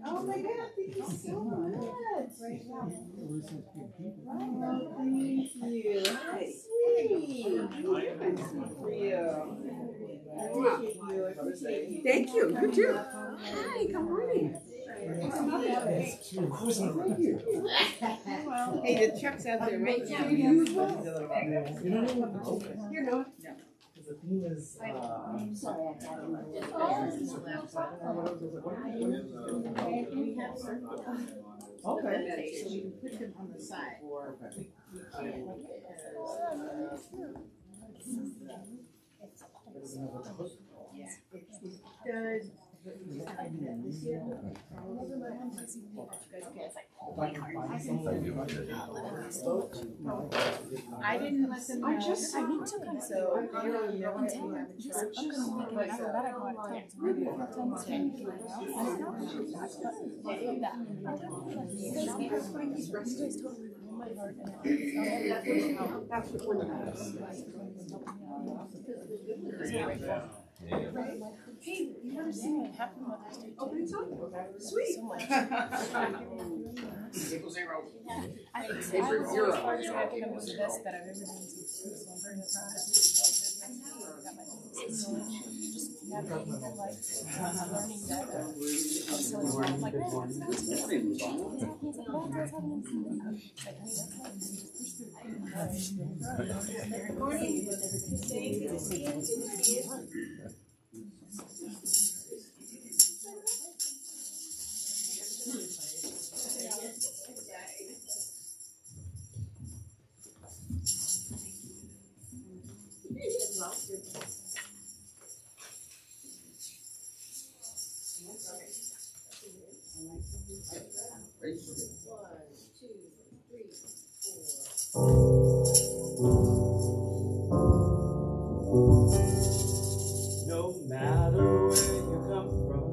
Oh my God, thank you so much. Oh, thank you. Hi, sweet. I'm sweet for you. I appreciate you. I appreciate you. Thank you. You too. Hi, good morning. Of course I'm right here. Hey, the truck's out there right now. You know what? You know. The theme is, I'm sorry, I got him. Okay. So we can put him on the side. Or we can't. Yeah. Does. I didn't listen. I just, I need to come. So I'm telling you, I'm telling you, After that, I go out of town. Maybe if I've done 10 kilos. that's what we're doing. Hey, you never seen me happy Mother's Day? Oh, it's on. Sweet. So much. Triple zero. I was as far as I can go with the best that I've ever done since I was very proud of you. I got my business. So just navigating through life, learning that so it's not like, oh, it's not too bad. He's like, no, that's how it is. Like, hey, that's how it is. Just push through. Good morning. Thank you. No matter where you come from,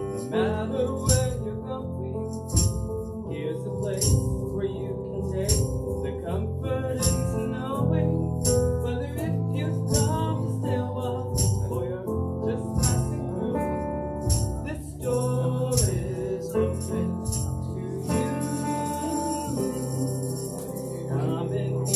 no matter where you're going, here's a place where you can take the comfort into knowing whether if you've come to stay a while or you're just passing through. This door is open to you. Come in.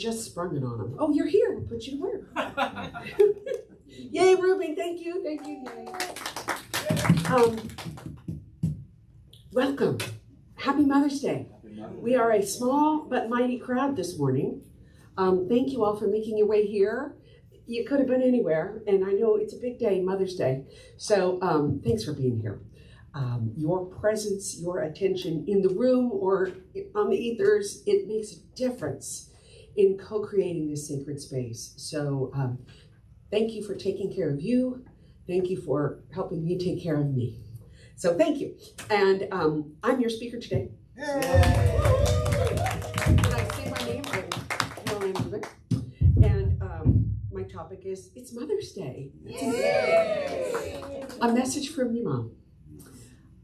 just sprung it on them. Oh, you're here. We'll put you to work. Yay, Ruby. Thank you. Thank you. Yay. Welcome. Happy Mother's Day. We are a small but mighty crowd this morning. Thank you all for making your way here. You could have been anywhere, and I know it's a big day, Mother's Day. So thanks for being here. Your presence, your attention in the room or on the ethers, it makes a difference in co-creating this sacred space. So thank you for taking care of you. Thank you for helping me take care of me. So thank you. And I'm your speaker today. Yay! Did I say my name? I'm Elizabeth. And my topic is, it's Mother's Day. Yay! A message from your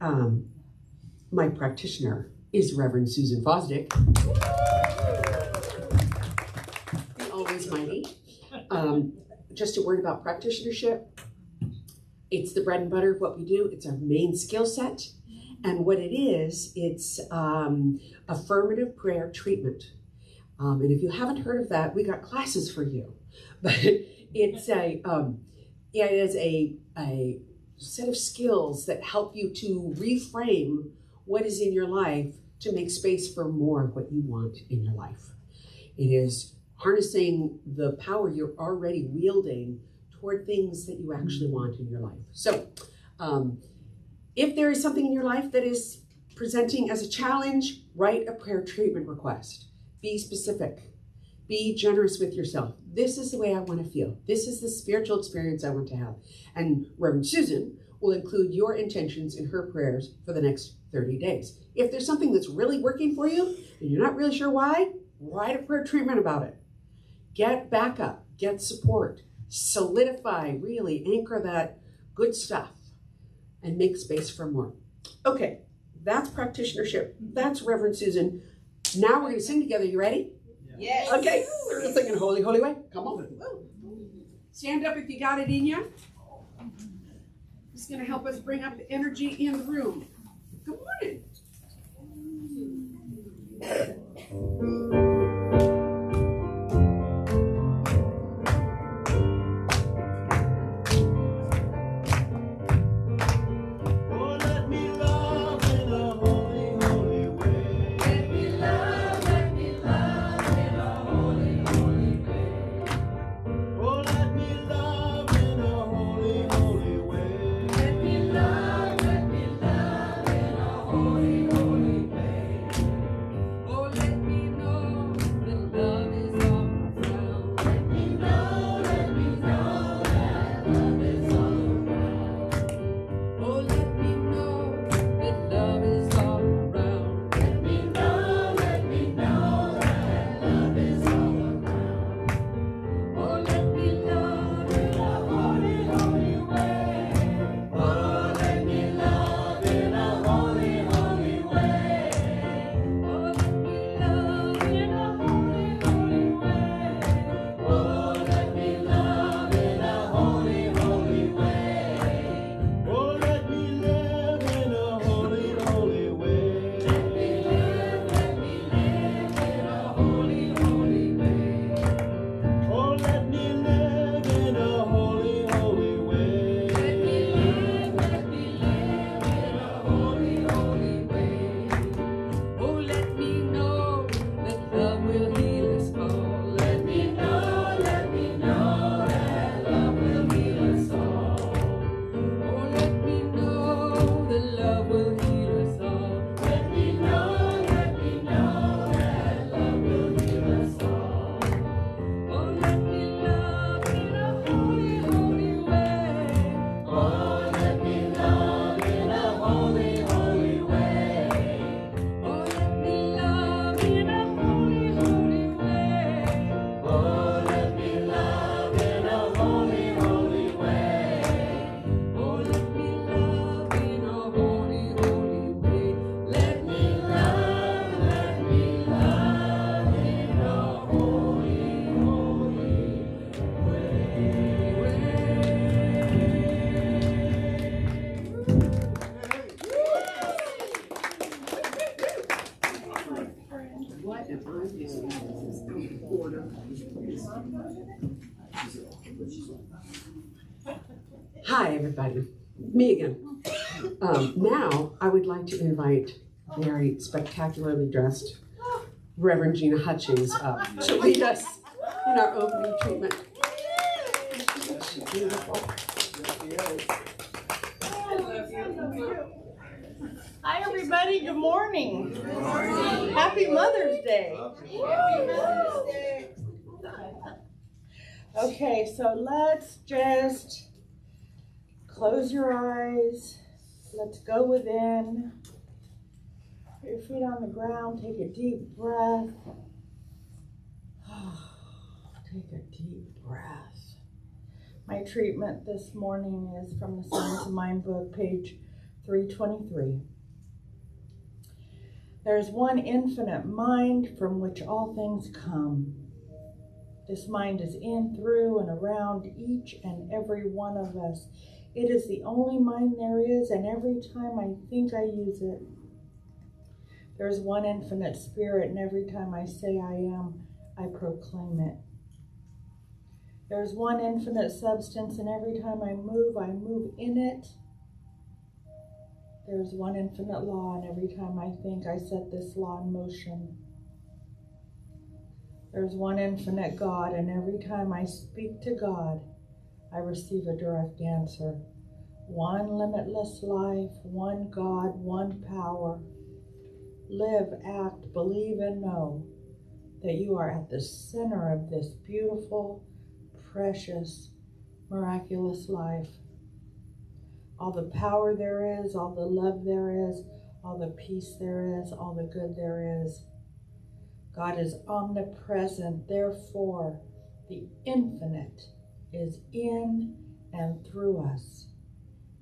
mom. My practitioner is Reverend Susan Fosdick. The always mighty. Just a word about practitionership. It's the bread and butter of what we do. It's our main skill set. And what it is, it's affirmative prayer treatment. And if you haven't heard of that, we got classes for you. But it's it is a set of skills that help you to reframe what is in your life to make space for more of what you want in your life. It is harnessing the power you're already wielding toward things that you actually want in your life. So if there is something in your life that is presenting as a challenge, write a prayer treatment request. Be specific. Be generous with yourself. This is the way I want to feel. This is the spiritual experience I want to have. And Reverend Susan will include your intentions in her prayers for the next 30 days. If there's something that's really working for you and you're not really sure why, write a prayer treatment about it. Get backup, get support, solidify, really anchor that good stuff and make space for more. Okay, that's practitionership. That's Reverend Susan. Now we're going to sing together. You ready? Yes. Okay, we're going to sing in Holy, Holy Way. Come on. Stand up if you got it in you. It's going to help us bring up the energy in the room. Good morning. Oh, let me know. Hi, everybody. Me again. Now, I would like to invite very spectacularly dressed Reverend Gina Hutchings up to lead us in our opening treatment. She's beautiful. Hi, everybody. Good morning. Good morning. Happy Mother's Day. Happy Mother's Day. Okay, so let's just close your eyes. Let's go within. Put your feet on the ground. Take a deep breath. Take a deep breath. My treatment this morning is from the Science of Mind book, page 323. There is one infinite mind from which all things come. This mind is in, through, and around each and every one of us. It is the only mind there is, and every time I think I use it. There is one infinite spirit, and every time I say I am, I proclaim it. There is one infinite substance, and every time I move in it. There is one infinite law, and every time I think, I set this law in motion. There is one infinite God, and every time I speak to God, I receive a direct answer. One limitless life, one God, one power. Live, act, believe, and know that you are at the center of this beautiful, precious, miraculous life. All the power there is, all the love there is, all the peace there is, all the good there is. God is omnipresent, therefore the infinite is in and through us,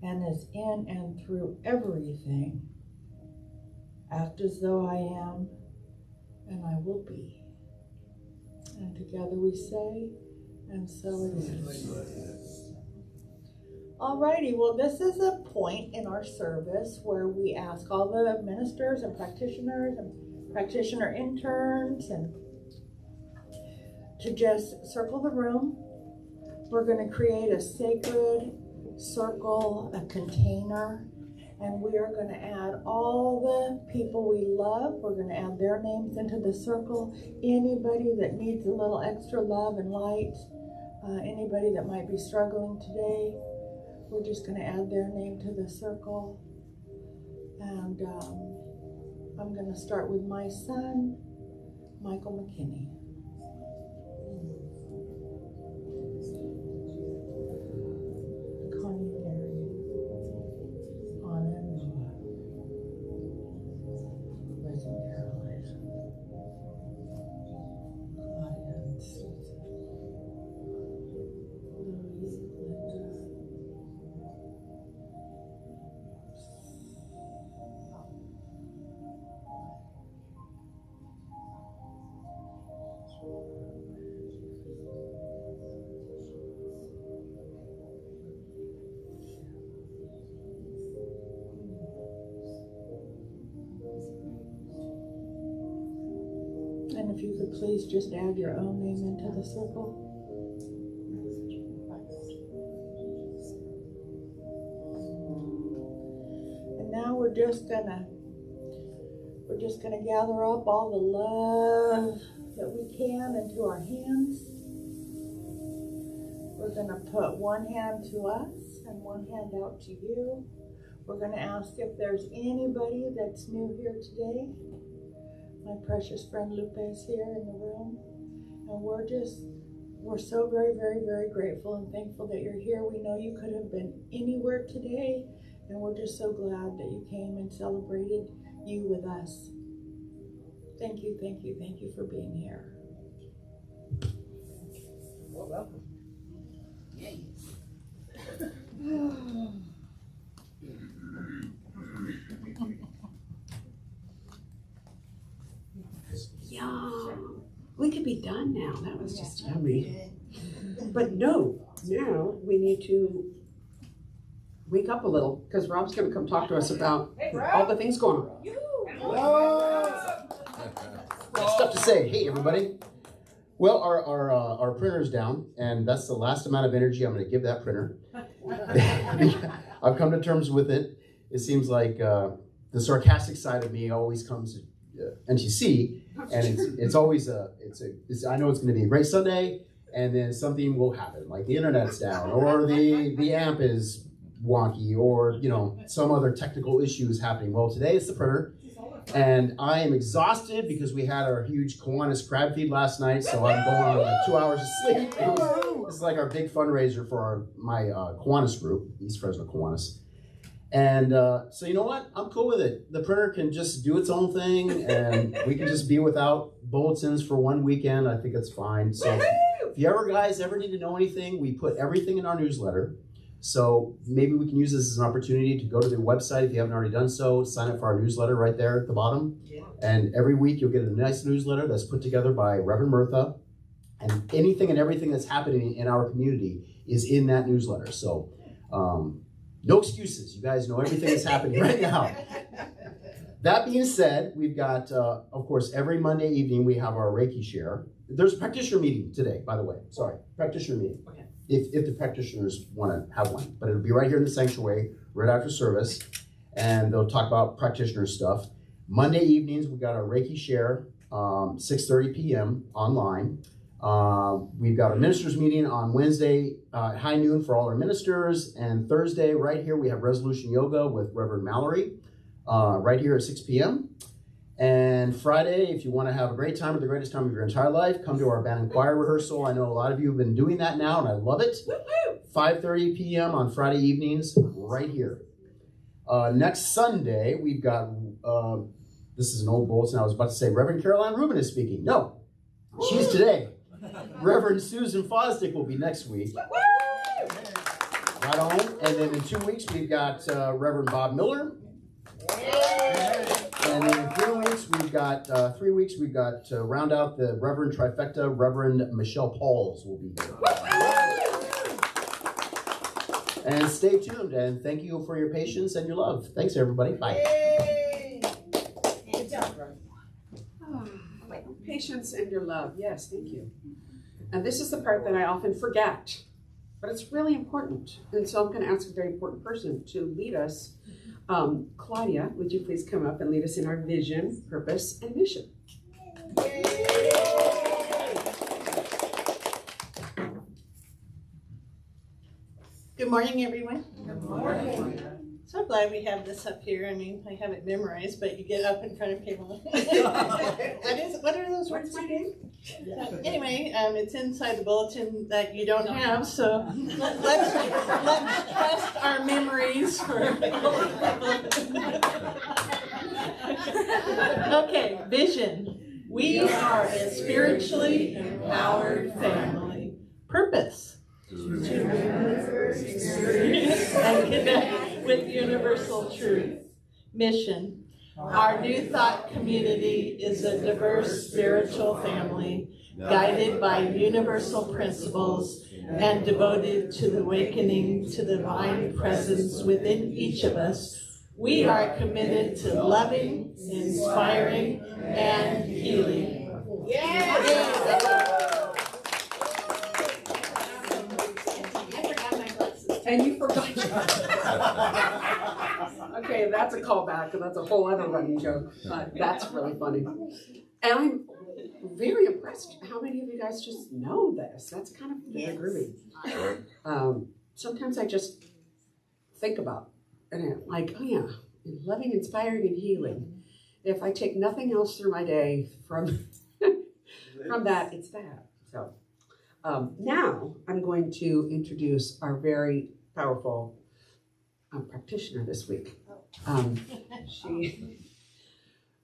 and is in and through everything. Act as though I am, and I will be. And together we say, and so it is. Alrighty, well, this is a point in our service where we ask all the ministers and practitioner interns and to just circle the room. We're going to create a sacred circle, a container, and we are going to add all the people we love. We're going to add their names into the circle. Anybody that needs a little extra love and light, anybody that might be struggling today, we're just going to add their name to the circle. And I'm going to start with my son, Michael McKinney. Connie Gary, Anna and Noah, Liz and Caroline, Claudia and Susan, Louise, Linda, and if you could please just add your own name into the circle. And now we're just gonna gather up all the love that we can into our hands. We're gonna put one hand to us and one hand out to you. We're gonna ask if there's anybody that's new here today. My precious friend Lupe is here in the room, and we're so very, very, very grateful and thankful that you're here. We know you could have been anywhere today, and we're just so glad that you came and celebrated you with us. Thank you, thank you, thank you for being here. Well, welcome. Yay. Yum. We could be done now. That was just yummy. But no, now we need to wake up a little because Rob's going to come talk to us about all the things going on. Got stuff to say. Hey, everybody. Well, our printer's down, and that's the last amount of energy I'm going to give that printer. I've come to terms with it. It seems like the sarcastic side of me always comes to NTC, and it's always I know it's going to be a great Sunday, and then something will happen, like the internet's down, or the amp is wonky, or some other technical issue is happening. Well, today it's the printer. And I am exhausted because we had our huge Kiwanis crab feed last night, so I'm going on like 2 hours of sleep. This is like our big fundraiser for my Kiwanis group, East Fresno Kiwanis. And so you know what? I'm cool with it. The printer can just do its own thing, and we can just be without bulletins for one weekend. I think it's fine. So if you guys ever need to know anything, we put everything in our newsletter. So maybe we can use this as an opportunity to go to the website if you haven't already done so, sign up for our newsletter right there at the bottom. Yeah. And every week you'll get a nice newsletter that's put together by Reverend Murtha. And anything and everything that's happening in our community is in that newsletter. So no excuses. You guys know everything that's happening right now. That being said, we've got, of course, every Monday evening we have our Reiki share. There's a practitioner meeting today, by the way. Sorry, practitioner meeting. Okay. If the practitioners want to have one. But it'll be right here in the sanctuary, right after service, and they'll talk about practitioner stuff. Monday evenings, we got our Reiki share, 6:30 p.m. online. We've got a ministers meeting on Wednesday, high noon for all our ministers, and Thursday, right here, we have Resolution Yoga with Reverend Mallory, right here at 6 p.m. And Friday, if you want to have a great time or the greatest time of your entire life, come to our band and choir rehearsal. I know a lot of you have been doing that now, and I love it. 5:30 p.m. on Friday evenings, right here. Next Sunday, we've got, this is an old bulletin. I was about to say Reverend Caroline Rubin is speaking. No, she's today. Reverend Susan Fosdick will be next week. Right on. And then in 2 weeks, we've got Reverend Bob Miller. And then in 3 weeks, we've got to round out the Reverend Trifecta, Reverend Michelle Pauls will be here. And stay tuned, and thank you for your patience and your love. Thanks, everybody. Bye. Patience and your love. Yes, thank you. And this is the part that I often forget, but it's really important. And so I'm going to ask a very important person to lead us. Claudia, would you please come up and lead us in our vision, purpose, and mission? Good morning, everyone. Good morning. So glad we have this up here. I mean, I have it memorized, but you get up in front of people. What are those words again? Anyway, it's inside the bulletin that you don't have, so let's trust our memories for. Okay, vision. We are a spiritually empowered family. Purpose. To experience and connect with universal truth. Mission. Our New Thought community is a diverse spiritual family guided by universal principles and devoted to the awakening to the divine presence within each of us. We are committed to loving, inspiring, and healing. And you forgot. Okay, that's a callback, and that's a whole other running joke. But that's really funny. And I'm very impressed how many of you guys just know this. That's kind of very groovy. Sometimes I just think about, and I'm like, oh yeah, loving, inspiring, and healing. If I take nothing else through my day from that, it's that. So now I'm going to introduce our very powerful practitioner this week.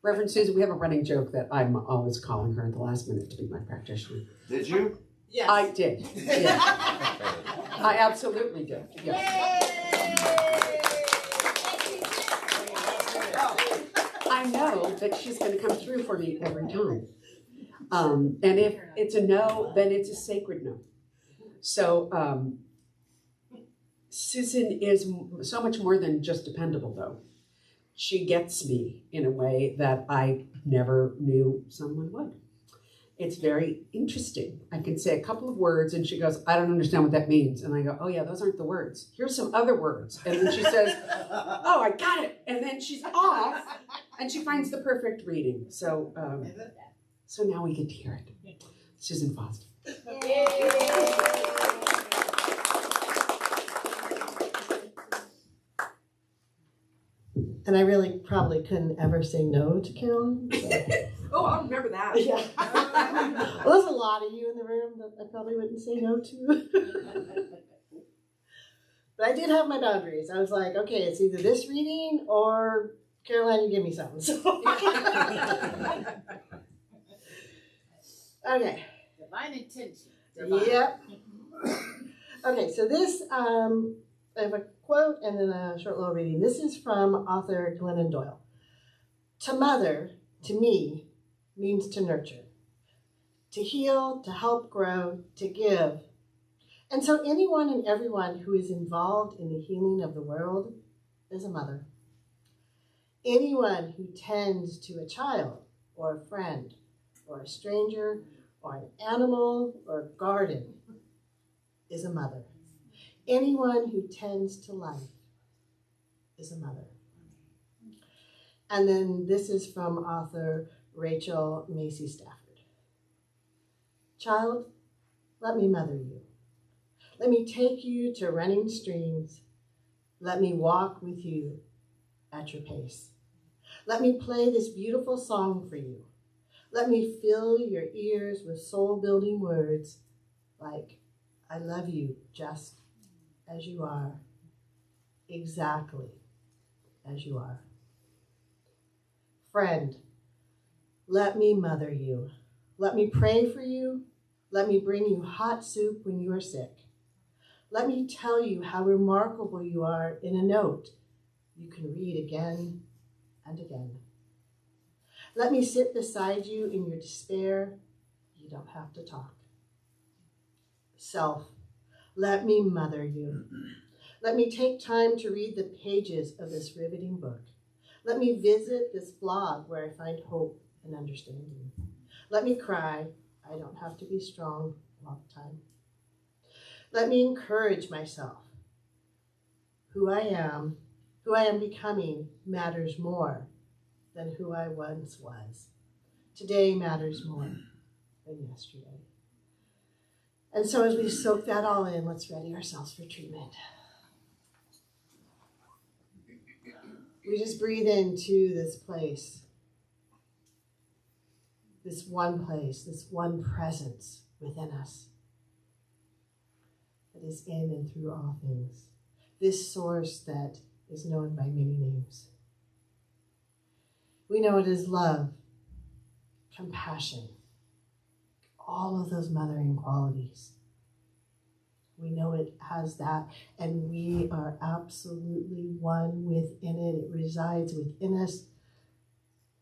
Reverend Susan, we have a running joke that I'm always calling her at the last minute to be my practitioner. Did you? Yes. I did. Yeah. I absolutely did. Yeah. I know that she's going to come through for me every time. And if it's a no, then it's a sacred no. So Susan is so much more than just dependable, though. She gets me in a way that I never knew someone would. It's very interesting. I can say a couple of words and she goes, I don't understand what that means. And I go, oh yeah, those aren't the words. Here's some other words. And then she says, oh, I got it. And then she's off and she finds the perfect reading. So, so now we get to hear it. Susan Foster. And I really probably couldn't ever say no to Carolyn. So. Oh, I'll remember that. Yeah. Well, there's a lot of you in the room that I probably wouldn't say no to. But I did have my boundaries. I was like, okay, it's either this reading or Caroline, you give me something. So. Okay. Divine intention. Yep. Okay, so this, I have a quote and then a short little reading. This is from author Glennon Doyle. To mother, to me, means to nurture, to heal, to help grow, to give. And so anyone and everyone who is involved in the healing of the world is a mother. Anyone who tends to a child or a friend or a stranger or an animal or a garden is a mother. Anyone who tends to life is a mother. And then this is from author Rachel Macy Stafford. Child, let me mother you. Let me take you to running streams. Let me walk with you at your pace. Let me play this beautiful song for you. Let me fill your ears with soul-building words like, I love you just as you are, exactly as you are. Friend, let me mother you. Let me pray for you. Let me bring you hot soup when you are sick. Let me tell you how remarkable you are in a note you can read again and again. Let me sit beside you in your despair. You don't have to talk. Self, let me mother you. Let me take time to read the pages of this riveting book. Let me visit this blog where I find hope and understanding. Let me cry. I don't have to be strong all the time. Let me encourage myself. Who I am becoming matters more than who I once was. Today matters more than yesterday. And so as we soak that all in, let's ready ourselves for treatment. We just breathe into this place, this one presence within us that is in and through all things, this source that is known by many names. We know it is love, compassion, all of those mothering qualities. We know it has that, and we are absolutely one within it. It resides within us.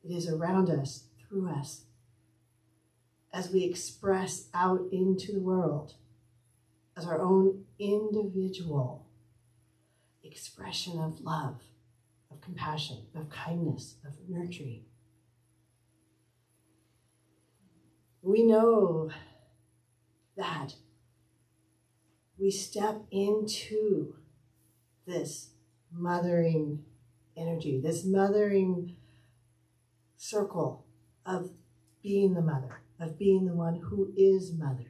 It is around us, through us, as we express out into the world as our own individual expression of love, of compassion, of kindness, of nurturing. We know that we step into this mothering energy, this mothering circle of being the mother, of being the one who is mothered.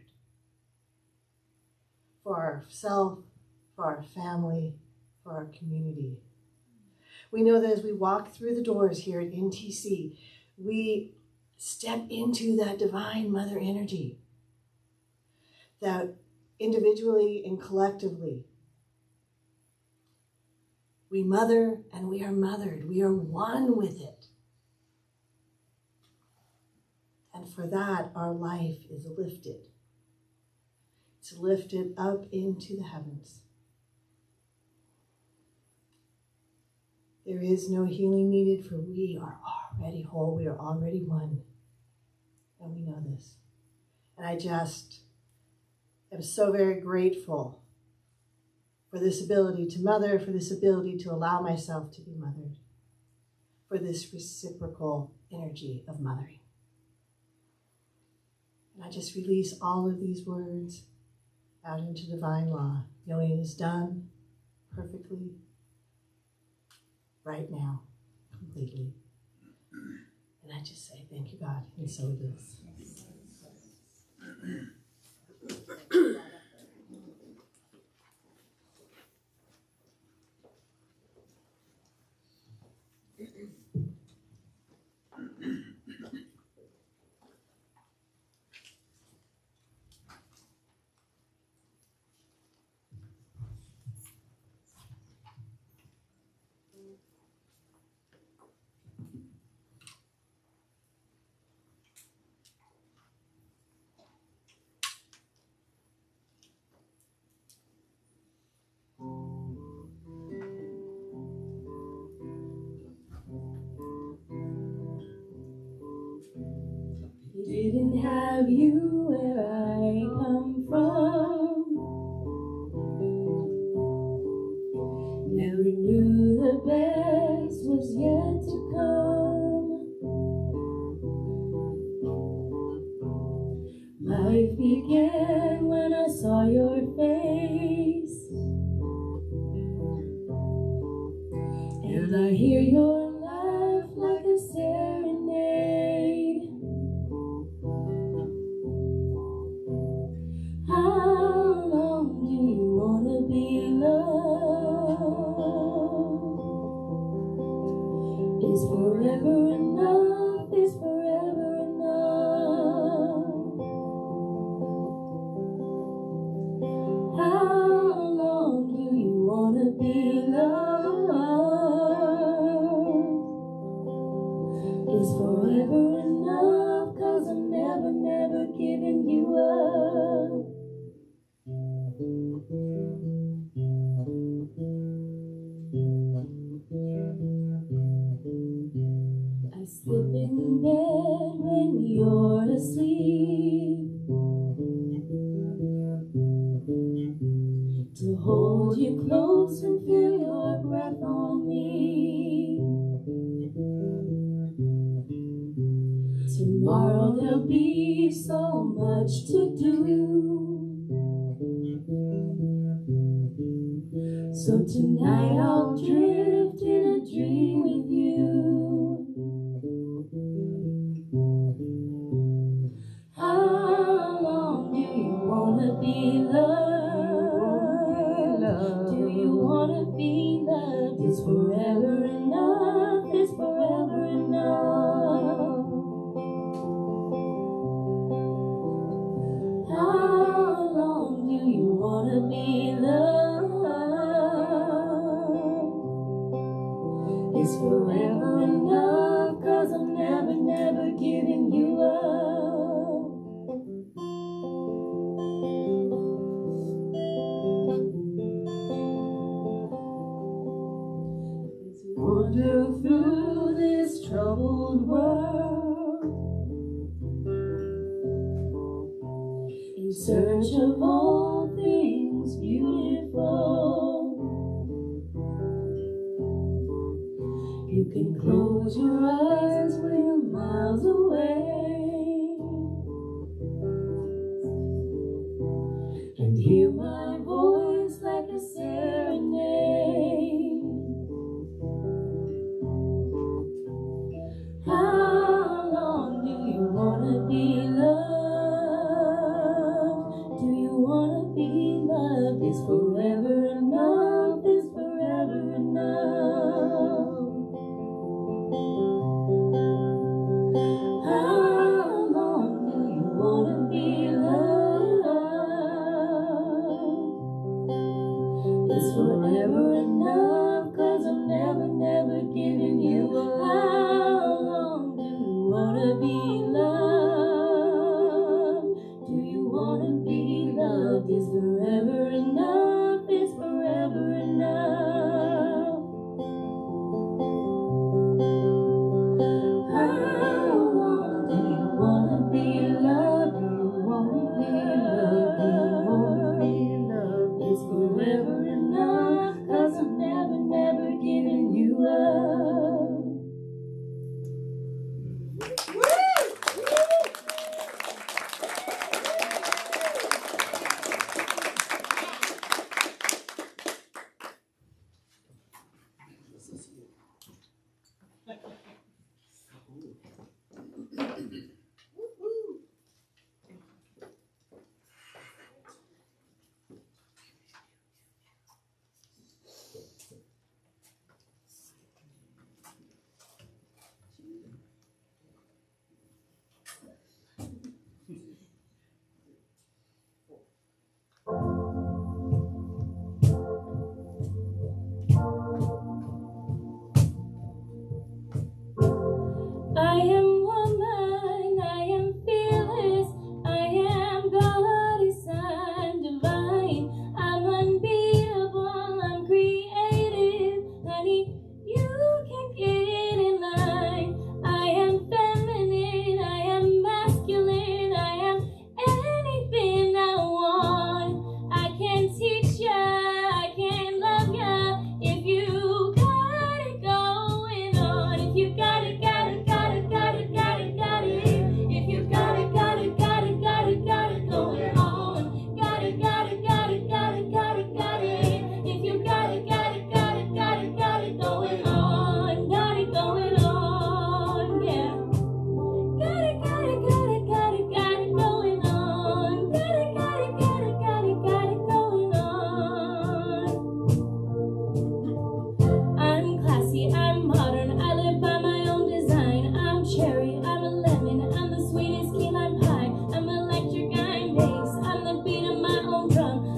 For ourselves, for our family, for our community. We know that as we walk through the doors here at NTC, we step into that divine mother energy, that individually and collectively, we mother and we are mothered. We are one with it. And for that, our life is lifted. It's lifted up into the heavens. There is no healing needed, for we are already whole. We are already one. And we know this. And I just am so very grateful for this ability to mother, for this ability to allow myself to be mothered, for this reciprocal energy of mothering. And I just release all of these words out into divine law, knowing it is done perfectly right now, completely. And I just say, thank you, God, and so it is. Didn't have you where I come from. Never knew the best was yet to come. Life began when I saw your face, and I hear your laugh like a serenade. How long do you wanna be loved? Is forever enough? Is forever enough? How long do you wanna be loved? Is forever enough? 'Cause I'm never, never giving you up. I slip in bed when you're asleep, to hold you close and feel your breath on me. Tomorrow there'll be so much to do, so tonight I'll drift in a dream with you. How long do you wanna be loved? Do you wanna be loved? Is forever enough? Is forever enough? How long do you wanna be loved? Is forever enough? 'Cause I'm never, never giving you up. As we wander through this troubled world, in search of all things beautiful, you can close your eyes, we're miles away, and hear my voice like a serenade. How long do you wanna be loved? Do you wanna be loved? Is forever enough? Is forever enough? How long do you wanna be loved? Is forever enough? 'Cause I'm never, never giving you up. How long do you wanna be loved? Do you wanna be loved? Is forever enough? Is forever enough? How long do you wanna be loved? Do you wanna be loved? Do you wanna be loved? Is forever enough? 'Cause I'm never, never giving you up.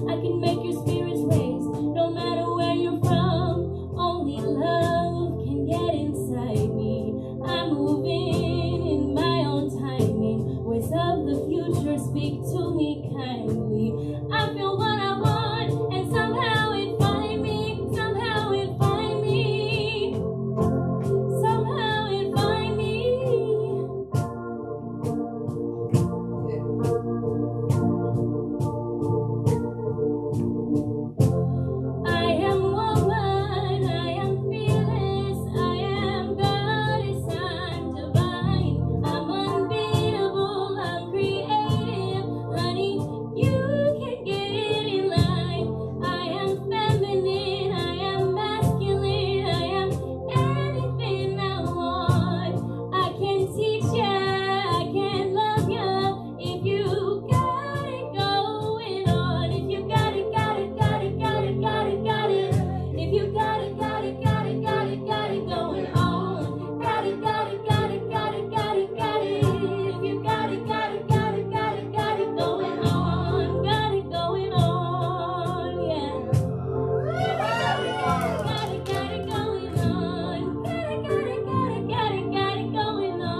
I can make your spirits raise, no matter where you're from. Only love can get inside me. I'm moving in my own timing. Voice of the future, speak to me kindly. I feel what I want, and somehow it find me. Somehow it find me. Somehow it find me. I am woman, I am fearless, I am goddess, I'm divine, I'm unbeatable, I'm creative, honey, you can get it in line. I am feminine, I am masculine, I am anything I want. I can teach ya, I can love ya, if you got it going on. If you got it, got it, got it, got it, got it, got it. If you got it, got it, got it, got it, got it going on. Got it, got it, got it, got it, got it, got it. If you got it, got it, got it, got it, got it going on. Got it going on, yeah. Got it, got it going on. Got it, got it, got it, got it, got it going on.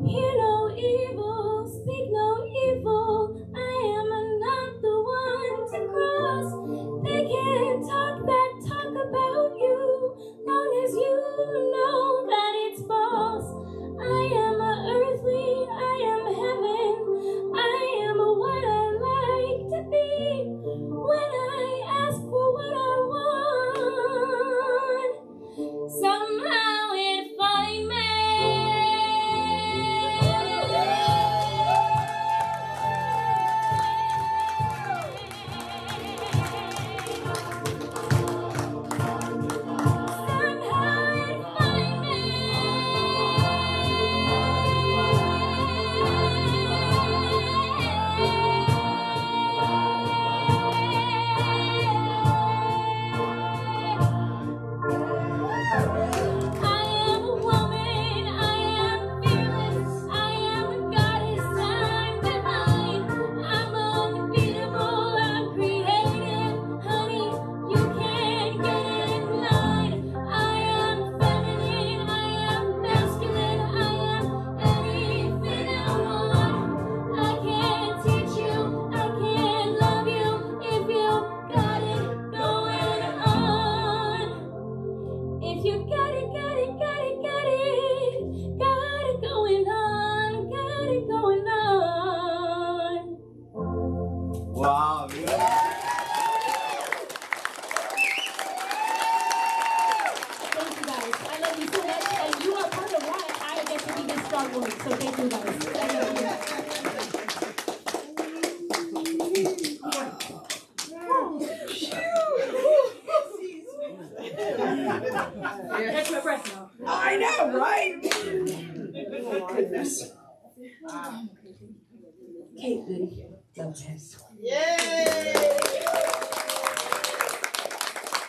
Hear no evil, speak no evil. I am not the one to cross. They can talk that talk about you, long as you know that it's false. I am a earthly, I am heaven. I am what I like to be. When I ask for what I want, somehow it find me. If you got it, got it, got it, got it, got it going on, got it going on. Wow, yeah. Thank you guys. I love you so much, and you are part of why I get to be this strong woman. So thank you guys. I love you. Catch my breath now. I know, right? Oh, goodness. Caitlin Lopez. Yay!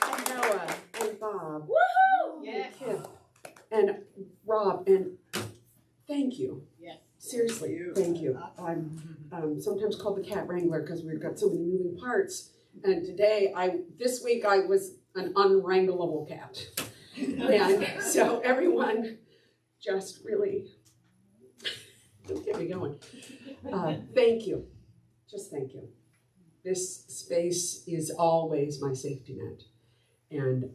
And Noah and Bob. Woohoo! Yeah. Kip and Rob, and thank you. Yes. Seriously, thank you. I'm sometimes called the cat wrangler because we've got so many moving parts. And today, this week I was an unwrangleable cat. And so everyone just really, don't get me going. Thank you. Just thank you. This space is always my safety net. And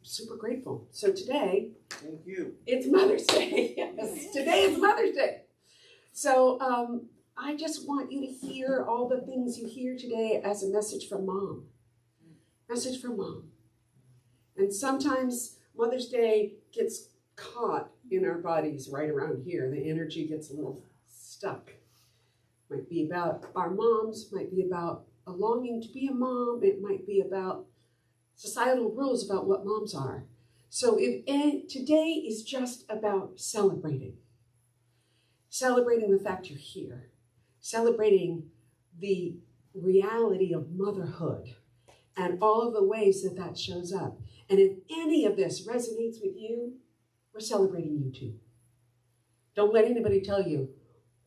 super grateful. So today, Thank you. it's Mother's Day. Yes, today is Mother's Day. So I just want you to hear all the things you hear today as a message from Mom. Message from Mom. And sometimes Mother's Day gets caught in our bodies right around here. The energy gets a little stuck. Might be about our moms, might be about a longing to be a mom. It might be about societal rules about what moms are. So today is just about celebrating. Celebrating the fact you're here. Celebrating the reality of motherhood and all of the ways that that shows up. And if any of this resonates with you, we're celebrating you too. Don't let anybody tell you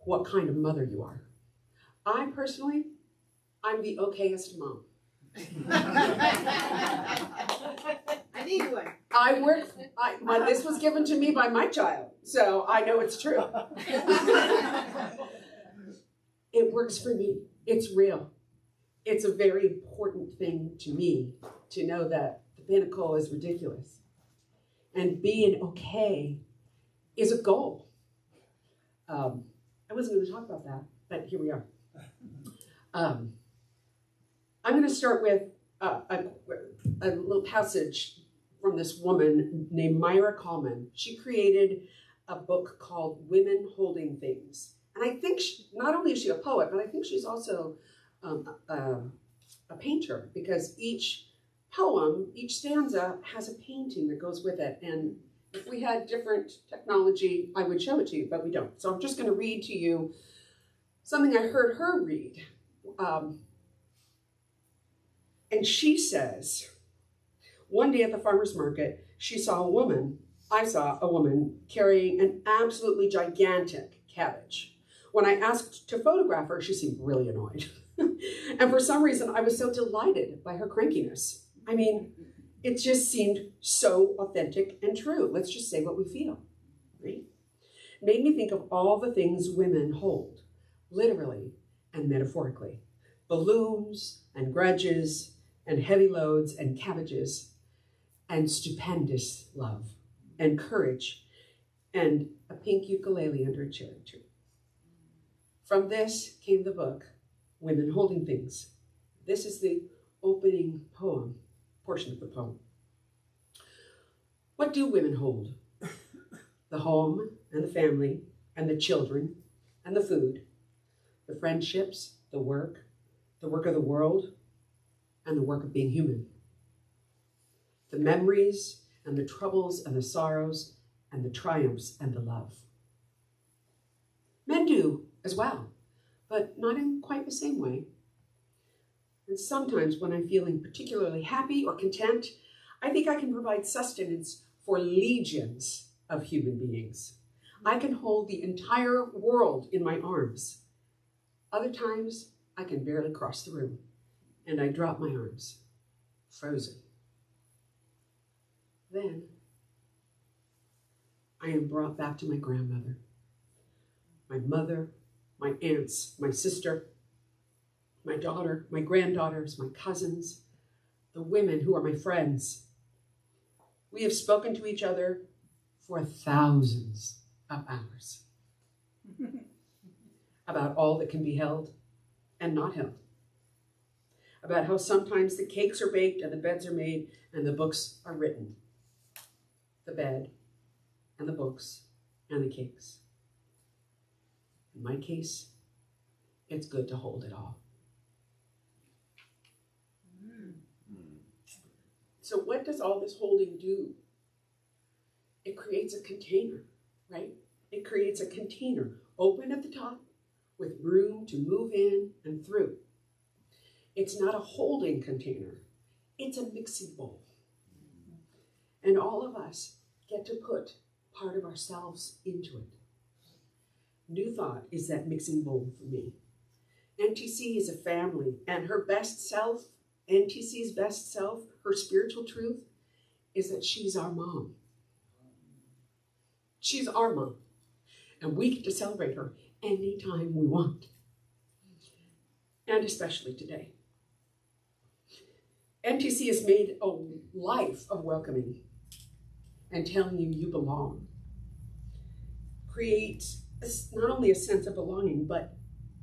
what kind of mother you are. I personally, I'm the okayest mom. I need one. This was given to me by my child, so I know it's true. It works for me. It's real. It's a very important thing to me to know that the pinnacle is ridiculous. And being okay is a goal. I wasn't going to talk about that, but here we are. I'm going to start with a little passage from this woman named Myra Coleman. She created a book called Women Holding Things. And I think not only is she a poet, but I think she's also a painter, because each poem, each stanza has a painting that goes with it. And if we had different technology, I would show it to you, but we don't. So I'm just going to read to you something I heard her read. And she says, one day at the farmer's market, I saw a woman carrying an absolutely gigantic cabbage. When I asked to photograph her, she seemed really annoyed. And for some reason, I was so delighted by her crankiness. I mean, it just seemed so authentic and true. Let's just say what we feel, right? Made me think of all the things women hold, literally and metaphorically. Balloons and grudges and heavy loads and cabbages and stupendous love and courage and a pink ukulele under a cherry tree. From this came the book, Women Holding Things. This is the opening poem, portion of the poem. What do women hold? The home and the family and the children and the food, the friendships, the work of the world, and the work of being human. The memories and the troubles and the sorrows and the triumphs and the love. Men do as well, but not in quite the same way. And sometimes when I'm feeling particularly happy or content, I think I can provide sustenance for legions of human beings. I can hold the entire world in my arms. Other times, I can barely cross the room, and I drop my arms, frozen. Then, I am brought back to my grandmother, my mother, my aunts, my sister, my daughter, my granddaughters, my cousins, the women who are my friends. We have spoken to each other for thousands of hours about all that can be held and not held, about how sometimes the cakes are baked and the beds are made and the books are written, the bed and the books and the cakes. In my case, it's good to hold it all. So what does all this holding do? It creates a container, right? It creates a container, open at the top, with room to move in and through. It's not a holding container, it's a mixing bowl. And all of us get to put part of ourselves into it. New Thought is that mixing bowl for me. NTC is a family, and her best self, NTC's best self, her spiritual truth, is that she's our mom. She's our mom. And we get to celebrate her anytime we want. And especially today. NTC has made a life of welcoming and telling you you belong. Create not only a sense of belonging, but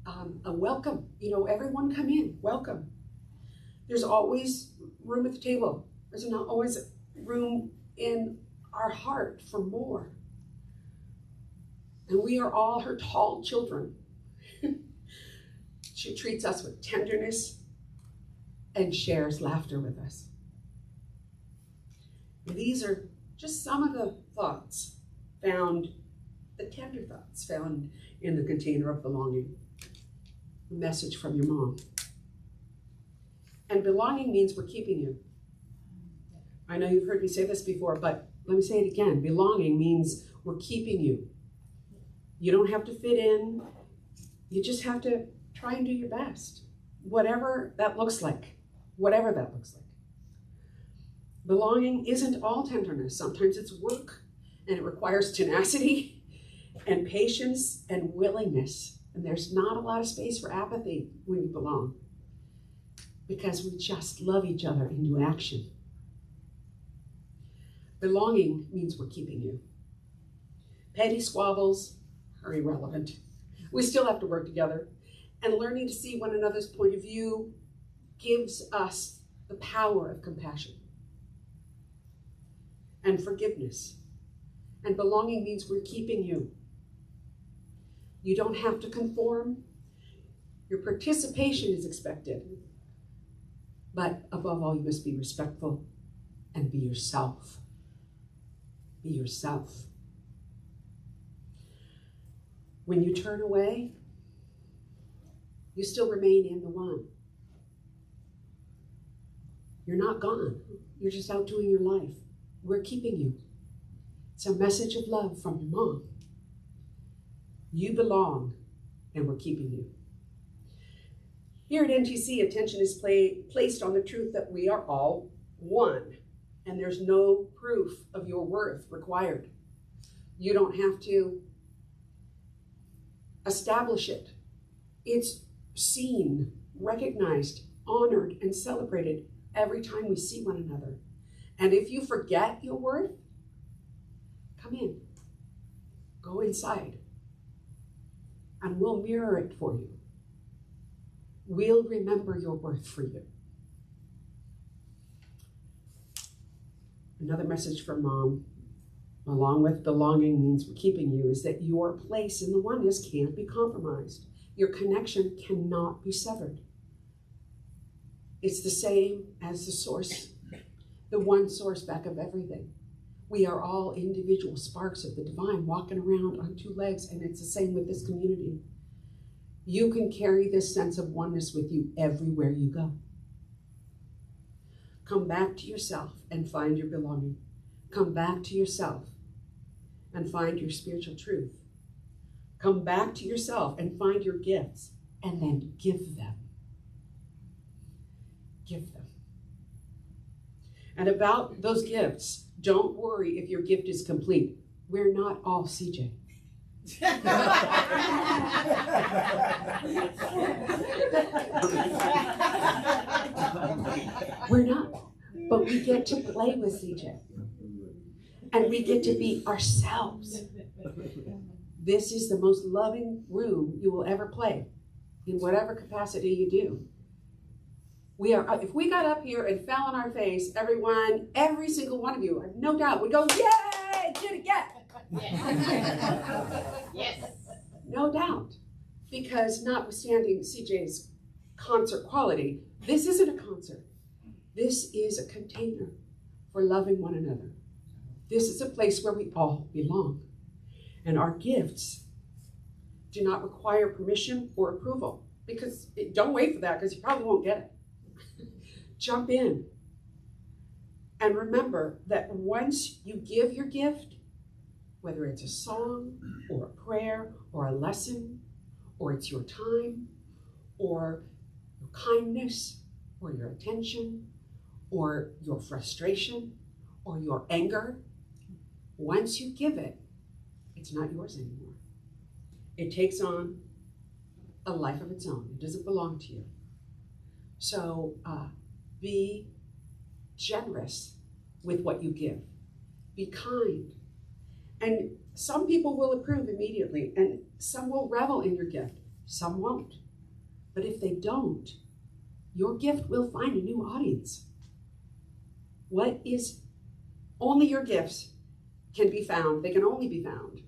a welcome. You know, everyone come in, welcome. There's always room at the table. There's not always room in our heart for more. And we are all her tall children. She treats us with tenderness and shares laughter with us. And these are just some of the thoughts found, the tender thoughts found in the container of belonging. A message from your mom. And belonging means we're keeping you. I know you've heard me say this before, but let me say it again. Belonging means we're keeping you. You don't have to fit in. You just have to try and do your best, whatever that looks like, whatever that looks like. Belonging isn't all tenderness. Sometimes it's work, and it requires tenacity and patience and willingness. And there's not a lot of space for apathy when you belong, because we just love each other into action. Belonging means we're keeping you. Petty squabbles are irrelevant. We still have to work together, and learning to see one another's point of view gives us the power of compassion and forgiveness. And belonging means we're keeping you. You don't have to conform. Your participation is expected. But above all, you must be respectful and be yourself. Be yourself. When you turn away, you still remain in the one. You're not gone. You're just out doing your life. We're keeping you. It's a message of love from your mom. You belong, and we're keeping you. Here at NTC, attention is placed on the truth that we are all one, and there's no proof of your worth required. You don't have to establish it. It's seen, recognized, honored, and celebrated every time we see one another. And if you forget your worth, come in, go inside, and we'll mirror it for you. We'll remember your worth for you. Another message from Mom, along with belonging means we're keeping you, is that your place in the oneness can't be compromised. Your connection cannot be severed. It's the same as the source, the one source back of everything. We are all individual sparks of the divine walking around on two legs, and it's the same with this community. You can carry this sense of oneness with you everywhere you go. Come back to yourself and find your belonging. Come back to yourself and find your spiritual truth. Come back to yourself and find your gifts, and then give them. Give them. And about those gifts, don't worry if your gift is complete. We're not all CJ. We're not, but we get to play with CJ, and we get to be ourselves. This is the most loving room you will ever play, in whatever capacity you do. We are, if we got up here and fell on our face, everyone, every single one of you, I have no doubt, would go, yay, did it again. Yes. No doubt. Because notwithstanding CJ's concert quality, this isn't a concert. This is a container for loving one another. This is a place where we all belong. And our gifts do not require permission or approval. Because don't wait for that, because you probably won't get it. Jump in. And remember that once you give your gift, whether it's a song or a prayer or a lesson, or it's your time, or your kindness, or your attention, or your frustration, or your anger, once you give it, it's not yours anymore. It takes on a life of its own. It doesn't belong to you. So be generous with what you give. Be kind. And some people will approve immediately, and some will revel in your gift. Some won't. But if they don't, your gift will find a new audience. What is only your gifts can be found, they can only be found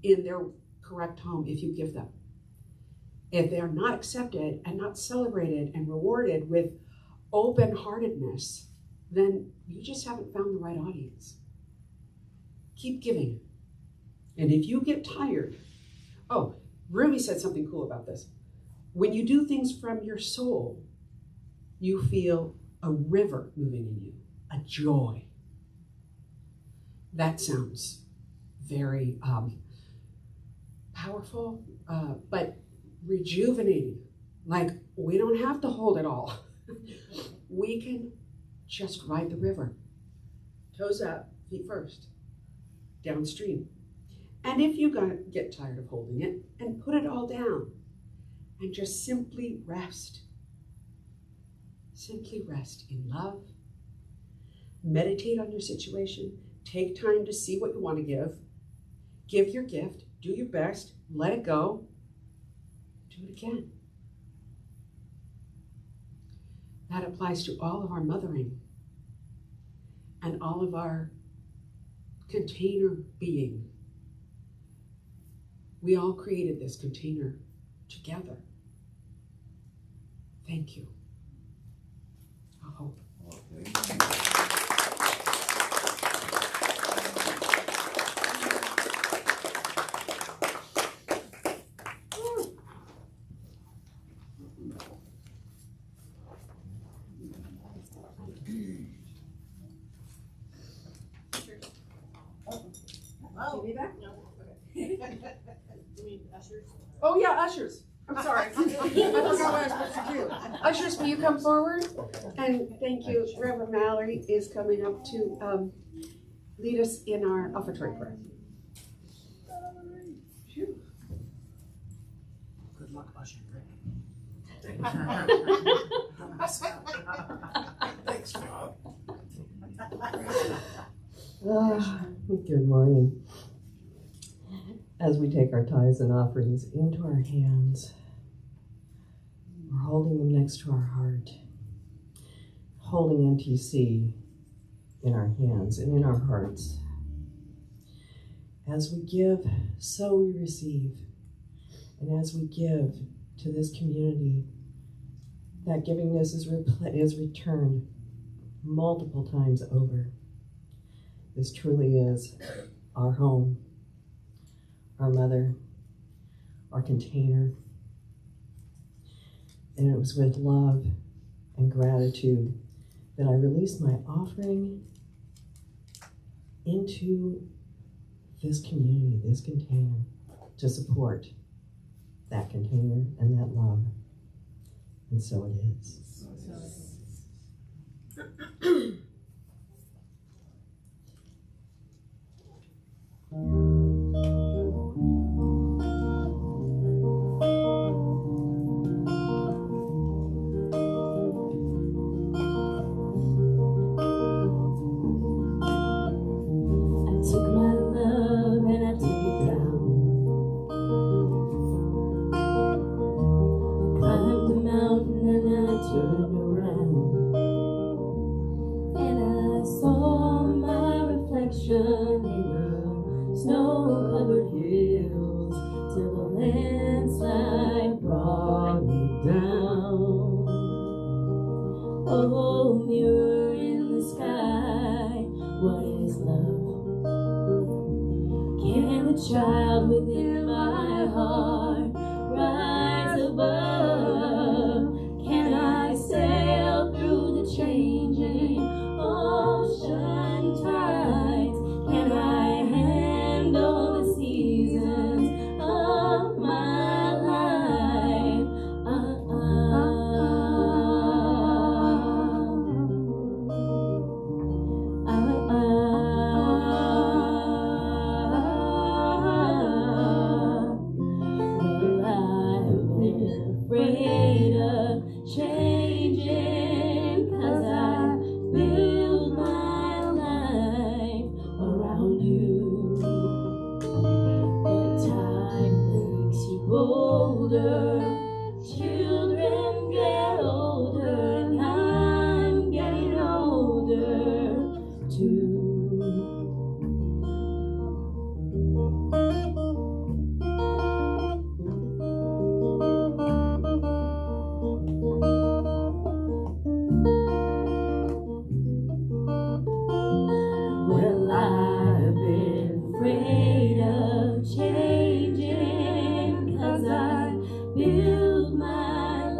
in their correct home if you give them. If they are not accepted and not celebrated and rewarded with open-heartedness, then you just haven't found the right audience. Keep giving. And if you get tired, oh, Rumi said something cool about this. When you do things from your soul, you feel a river moving in you, a joy. That sounds very powerful, but rejuvenating. Like, we don't have to hold it all. We can just ride the river. Toes up, feet first, downstream. And if you get tired of holding it, and put it all down and just simply rest. Simply rest in love. Meditate on your situation. Take time to see what you want to give. Give your gift. Do your best. Let it go. Do it again. That applies to all of our mothering and all of our container being. We all created this container together. Thank you. I hope. Oh. Give me that? No. Okay. You mean ushers? Oh yeah, ushers. I'm sorry. I forgot what I was supposed to do. Ushers, will you come forward? And thank you. Reverend Mallory is coming up to lead us in our offertory prayer. Good luck, Usher. Thanks, Bob. Good morning. As we take our tithes and offerings into our hands, we're holding them next to our heart, holding NTC in our hands and in our hearts. As we give, so we receive. And as we give to this community, that givingness is returned multiple times over. This truly is our home, our mother, our container. And it was with love and gratitude that I released my offering into this community, this container, to support that container and that love. And so it is. Snow-covered hills till the landslide brought me down. Oh, mirror in the sky, what is love? Can the child within my heart rise above? Can I sail through the changing ocean tides? Can I handle the seasons of my life? Well, I've been afraid of changing, 'cause I build my life around you. But time makes you bolder, children get older, and I'm getting older too. Well, I've been afraid of changing, 'cause I build my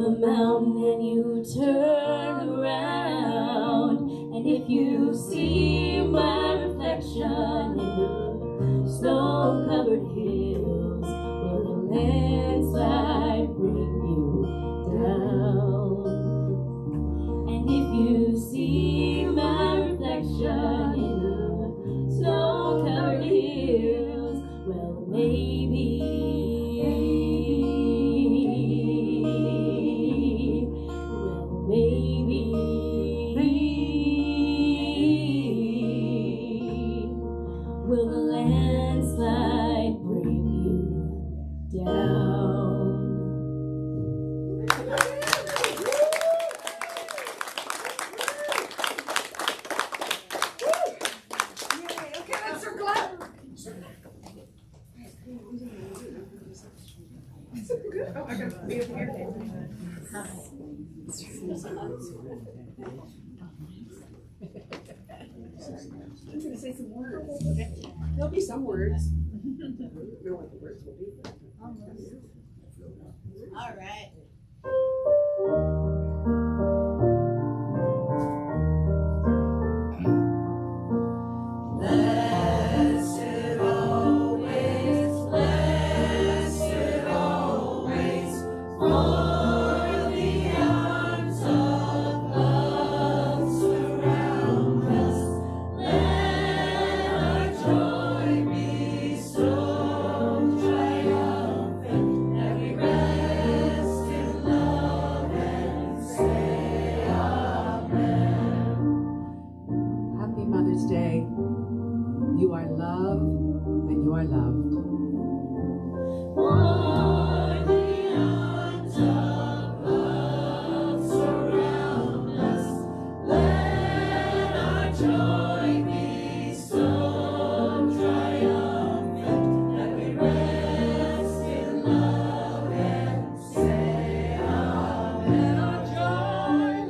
the mountain and you turn around, and if you see my reflection in the snow-covered hills, will the landslide bring you down? And if you see my reflection in the snow-covered hills, well, maybe will the landslide bring you down? Okay, let's circle up. Oh, I gotta be up here. I'm gonna say some words. There'll be some words. I don't know what the words will be. All right. Blessed always, for the arms of love surround us. Let our joy be so triumphant that we rest in love and say amen. Happy Mother's Day. You are loved and you are loved. For the arms of love surround us. Let our joy be so triumphant that we rest in love and say amen.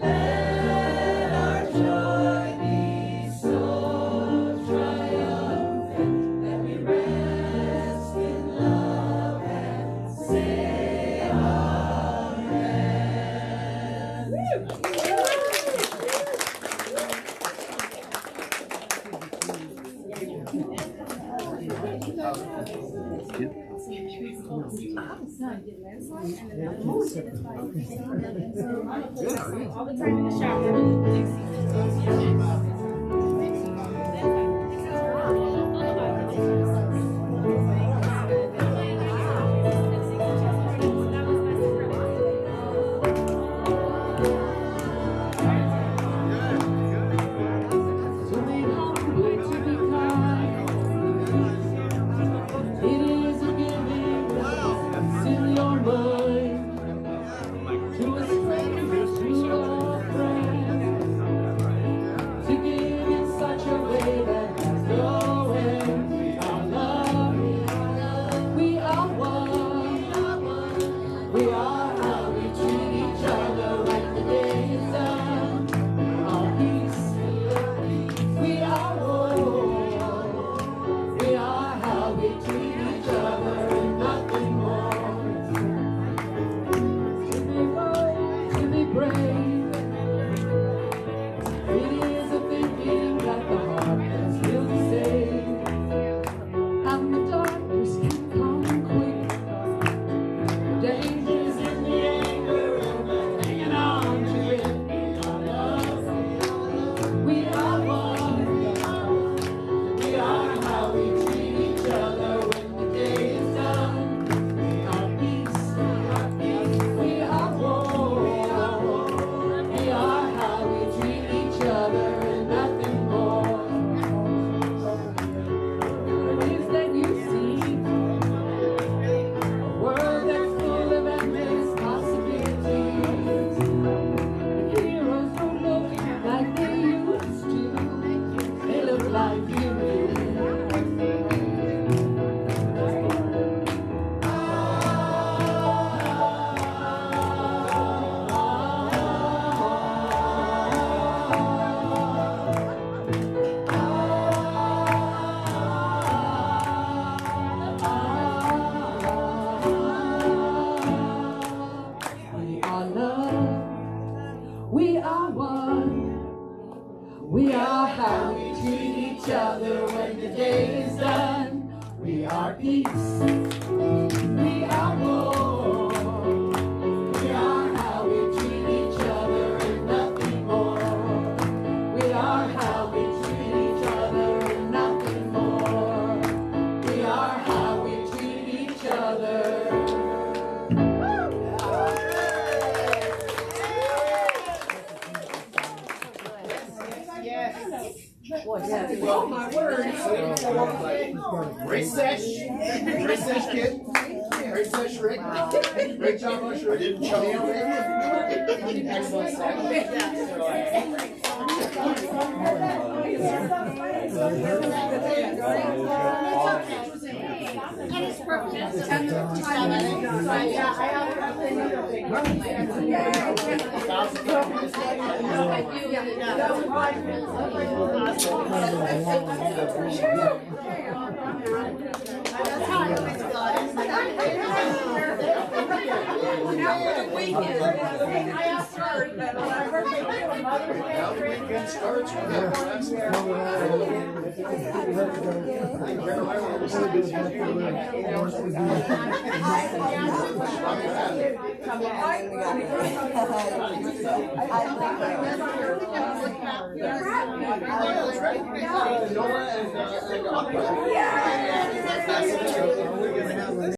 Let our joy be so triumphant that we rest in love and say amen. All the time in the shower. To Well, my words. Great sesh. Great sesh, kid. Great sesh, Rick. Great job, Usher. I didn't choke. Excellent sesh. Now the weekend starts.